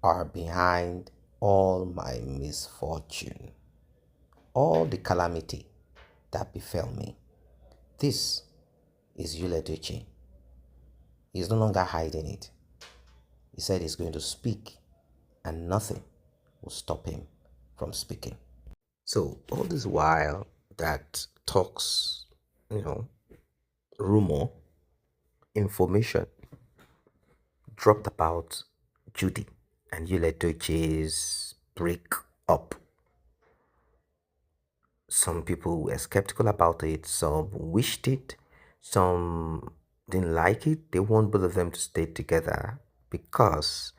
are behind all my misfortune, all the calamity that befell me. This is Edochie. He's no longer hiding it. He said he's going to speak, and nothing will stop him from speaking. So all this while that talks, rumor, information dropped about Judy and Edochie's break up. Some people were skeptical about it, some wished it, some didn't like it. They want both of them to stay together because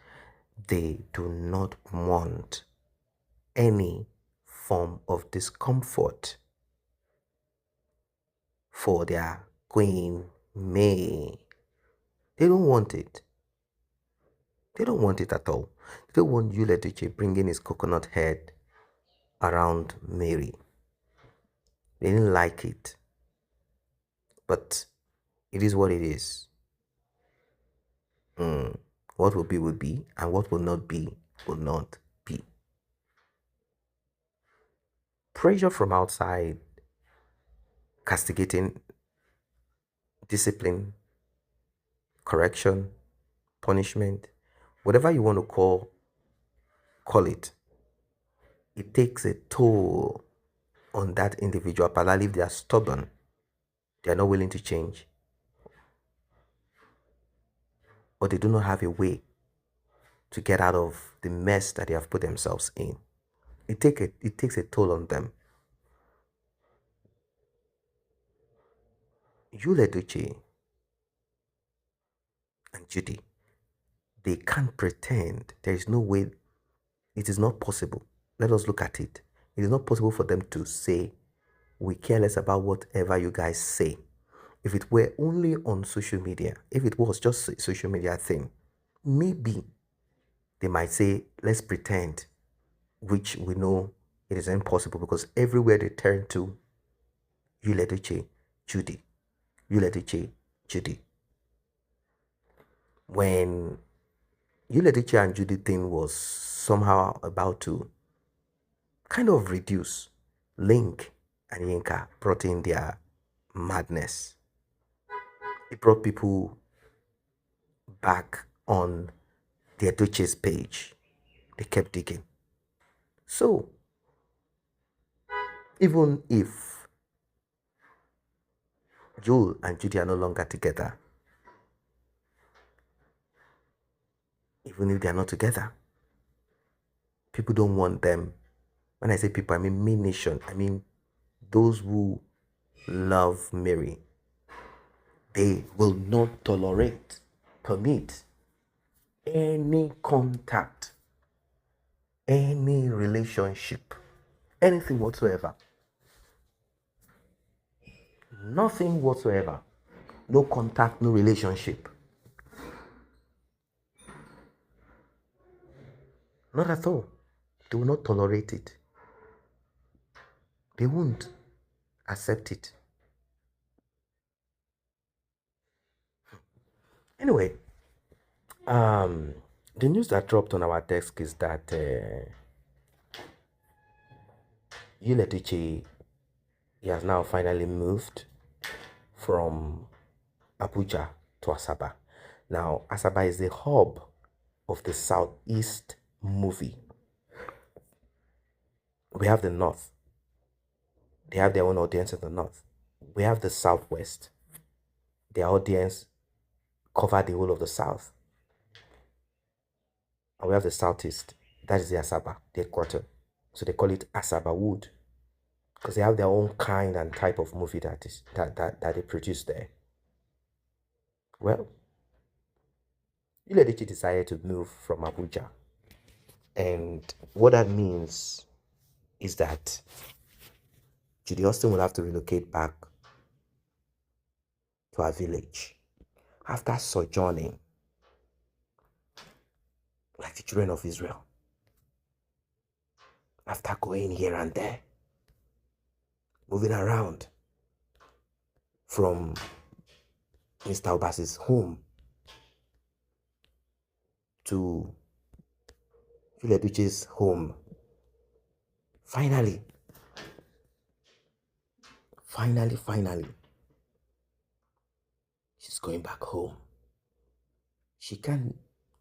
they do not want any form of discomfort for their Queen May. They don't want it. They don't want it at all. They don't want Edochie bringing his coconut head around Mary. They didn't like it. But it is what it is. What will be, and what will not be, will not be. Pressure from outside, castigating, discipline, correction, punishment, whatever you want to call it, it takes a toll on that individual, particularly if they are stubborn, they are not willing to change, or they do not have a way to get out of the mess that they have put themselves in. It takes a toll on them. Edochie and Judy, they can't pretend. There is no way. It is not possible. Let us look at it. It is not possible for them to say, we care less about whatever you guys say. If it were only on social media, if it was just a social media thing, maybe they might say, let's pretend, which we know it is impossible because everywhere they turn to, Edochie, Judy, Edochie, Judy. When Edochie and Judy thing was somehow about to kind of reduce, Link and Yinka brought in their madness. It brought people back on their Edochie's page. They kept digging. So, even if Joel and Judy are no longer together, even if they are not together, people don't want them. When I say people, I mean me nation. I mean those who love Mary. They will not permit any contact, any relationship, anything whatsoever. Nothing whatsoever. No contact, no relationship. Not at all. They will not tolerate it. They won't accept it. Anyway, the news that dropped on our desk is that Edochie, he has now finally moved from Abuja to Asaba. Now, Asaba is the hub of the Southeast movie. We have the North. They have their own audience in the North. We have the Southwest. Their audience cover the whole of the South. And we have the Southeast. That is the Asaba, the headquarters. So they call it Asaba Wood, because they have their own kind and type of movie that they produce there. Well, Edochie decided to move from Abuja. And what that means is that Judy Austin will have to relocate back to her village after sojourning like the children of Israel. After going here and there, moving around from Mr. Obasi's home to Edochie's home. Finally, she's going back home. She can't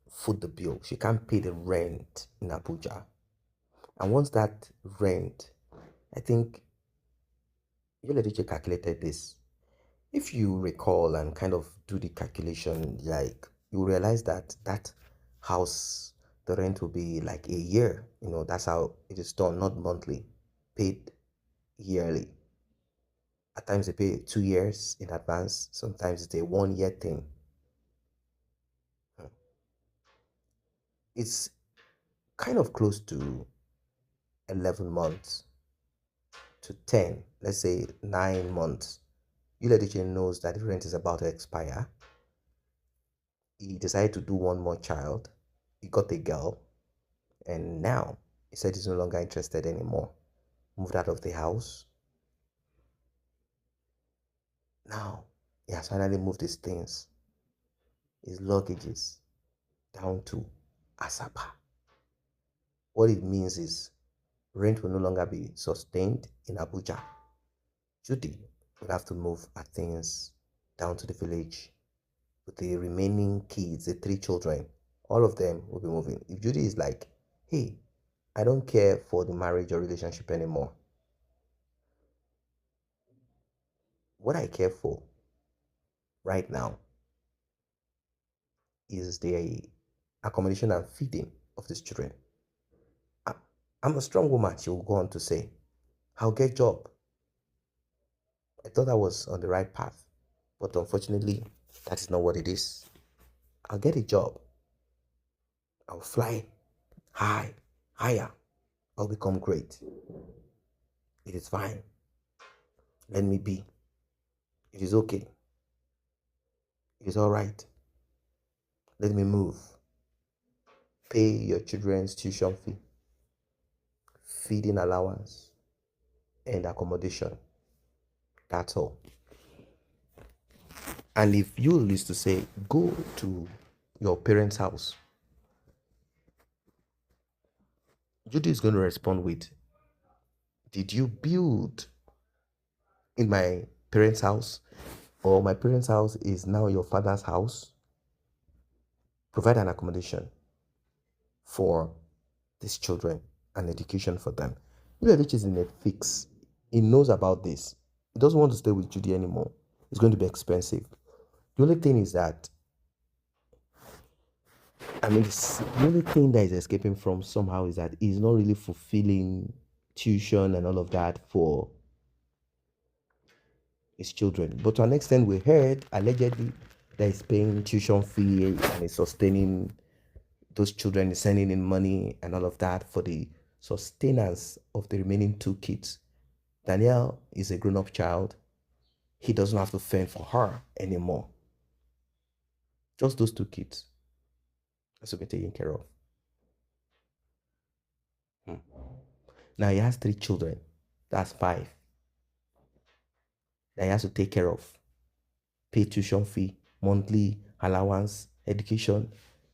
foot the bill. She can't pay the rent in Abuja. And once that rent, I think Edochie calculated this. If you recall and kind of do the calculation, like you realize that that house, the rent will be like a year. That's how it is done, not monthly, paid yearly. At times they pay 2 years in advance. Sometimes it's a 1 year thing. It's kind of close to 11 months to 10, let's say 9 months. Edochie knows that the rent is about to expire. He decided to do one more child. He got a girl, and now he said he's no longer interested anymore. Moved out of the house. Now he has finally moved his things, his luggages, down to Asaba. What it means is rent will no longer be sustained in Abuja. Judy would have to move her things down to the village with the remaining kids, the 3 children. All of them will be moving. If Judy is like, hey, I don't care for the marriage or relationship anymore. What I care for right now is the accommodation and feeding of these children. I'm a strong woman, she will go on to say. I'll get job. I thought I was on the right path, but unfortunately, that is not what it is. I'll get a job. I'll fly higher. I'll become great. It is fine. Let me be. It is okay. It is all right. Let me move. Pay your children's tuition fee, feeding allowance, and accommodation. That's all. And if you used to say, go to your parents' house, Judy is going to respond with, did you build in my parents' house? Or my parents' house is now your father's house? Provide an accommodation for these children and education for them. Edochie is in a fix. He knows about this. He doesn't want to stay with Judy anymore. It's going to be expensive. The only thing is that, the only thing that is escaping from somehow is that he's not really fulfilling tuition and all of that for his children. But to an extent, we heard allegedly that he's paying tuition fee and is sustaining those children, is sending in money and all of that for the sustenance of the remaining 2 kids. Danielle is a grown-up child. He doesn't have to fend for her anymore. Just those 2 kids has to be taken care of. Now he has 3 children. That's 5 that he has to take care of. Pay tuition fee, monthly allowance, education.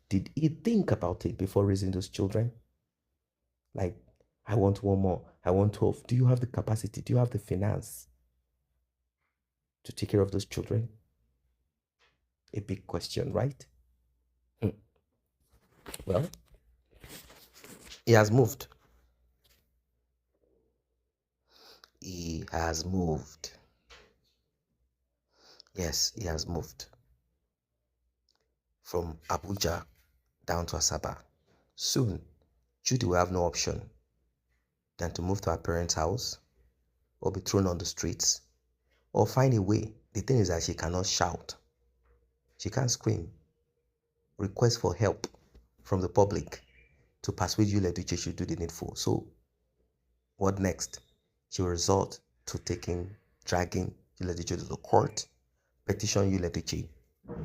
Did he think about it before raising those children? Like, I want 1 more. I want 12. Do you have the capacity? Do you have the finance to take care of those children? A big question, right? Well, he has moved. He has moved. Yes, he has moved from Abuja down to Asaba. Soon, Judy will have no option than to move to her parents' house or be thrown on the streets or find a way. The thing is that she cannot shout. She can't scream. Request for help from the public to persuade Edochie should do the needful. So, what next? She will resort to dragging Edochie to the court, petition Edochie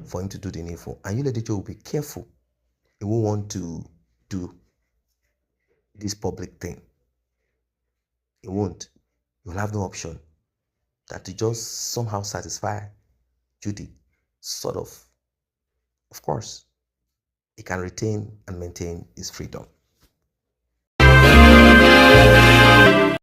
for him to do the needful. And Edochie will be careful. He won't want to do this public thing. He won't. He will have no option than to just somehow satisfy Judy. Sort of. Of course, he can retain and maintain his freedom.